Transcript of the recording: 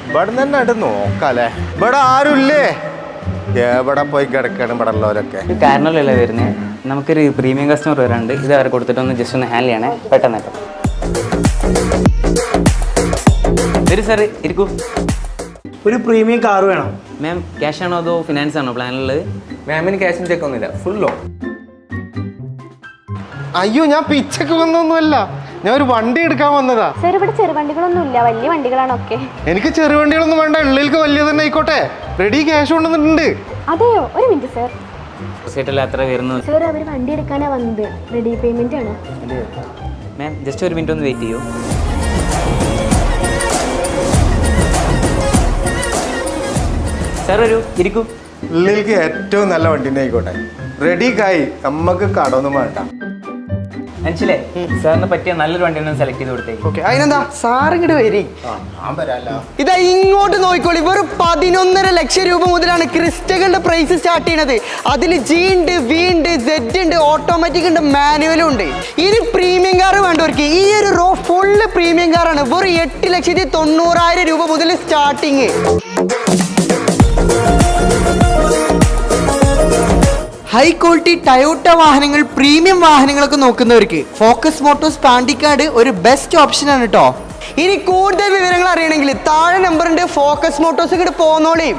ഇവിടെ തന്നെ ഉണ്ട് നോക്കാല്ലേ. ഇവിടെ ആരുമില്ലേ? എവിടെ പോയി കിടക്കണം ഇവിടെ ഉള്ളവരൊക്കെ? കാരണമല്ലല്ലോ വരുന്നത്. നമുക്കൊരു പ്രീമിയം കസ്റ്റമർ വരാണ്ട്. ഇത് അവരെ കൊടുത്തിട്ടൊന്ന് ജസ്റ്റ് ഒന്ന് ഹാൻഡിൽ ചെയ്യണേ പെട്ടെന്ന്. വരൂ സാർ, ഇരിക്കൂ. ഒരു പ്രീമിയം കാർ വേണം. മാം ക്യാഷ് ആണോ അതോ ഫിനാൻസ് ആണോ പ്ലാനുള്ളത്? മാമിന് ക്യാഷിന് ചെക്ക് ഒന്നുമില്ല, ഫുള്ളോ. അയ്യോ, ഞാൻ പിച്ചക്ക് വന്നൊന്നുമല്ല, ഞാൻ ഒരു വണ്ടി എടുക്കാൻ വന്നതാ. സാർ ഇവിടെ ചെറുവണ്ടികളൊന്നും ഇല്ല, വലിയ വണ്ടികളാണൊക്കെ. എനിക്ക് ചെറുവണ്ടികളൊന്നും വേണ്ട, ഉള്ളിലേക്ക് വലിയ തന്നെ ആയിക്കോട്ടെ. റെഡി ക്യാഷ് കൊണ്ടുവന്നിട്ടുണ്ട്. അതെയോ? ഒരു മിനിറ്റ് സാർ. സൊസൈറ്റിയിൽ അത്ര വരുന്നു സാർ അവർ വണ്ടി എടുക്കാനാണ് വന്നത്. റെഡി പേയ്മെന്റ് ആണോ? മാം ജസ്റ്റ് ഒരു മിനിറ്റ് ഒന്ന് വെയിറ്റ് ചെയ്യൂ. സാർ വരൂ, ഇരിക്കൂ. ഉള്ളിലേക്ക് ഏറ്റവും നല്ല വണ്ടി തന്നെ ആയിക്കോട്ടെ. റെഡി കായി, നമ്മക്ക് കടമൊന്നും വേണ്ട. മനസ്സിലേ സാറിന് പറ്റിയ നല്ലൊരു വണ്ടി ഒന്ന് സെലക്ട് ചെയ്ത് കൊടുത്തേക്ക്. ഓക്കെ, അതിനെന്താ സാർ ഇങ്ങോട്ട് വരി. ഇതാ ഇങ്ങോട്ട് നോക്കിക്കോളി. വെറും 11.5 ലക്ഷം രൂപ മുതലാണ് ക്രിസ്റ്റകളുടെ പ്രൈസ് സ്റ്റാർട്ട് ചെയ്യണത്. അതിൽ ജി ഉണ്ട്, വി ഉണ്ട്, സെഡ് ഉണ്ട്, ഓട്ടോമാറ്റിക് ഉണ്ട്, മാനുവലും ഉണ്ട്. ഇനി പ്രീമിയം കാർ വേണ്ടവർക്ക് ഈ ഒരു റോ ഫുള്ള് പ്രീമിയം കാറാണ്. വെറും 8,90,000 രൂപ മുതൽ സ്റ്റാർട്ടിങ്. ഹൈ ക്വാളിറ്റി ടയോട്ട വാഹനങ്ങൾ, പ്രീമിയം വാഹനങ്ങളൊക്കെ നോക്കുന്നവർക്ക് ഫോക്കസ് മോട്ടോഴ്സ് പാണ്ടിക്കാട് ഒരു ബെസ്റ്റ് ഓപ്ഷൻ ആണ് കേട്ടോ. ഇനി കൂടുതൽ വിവരങ്ങൾ അറിയണമെങ്കിൽ താഴെ നമ്പറുണ്ട്, ഫോക്കസ് മോട്ടോഴ്സ് ഇങ്ങോട്ട് പോന്നോളി.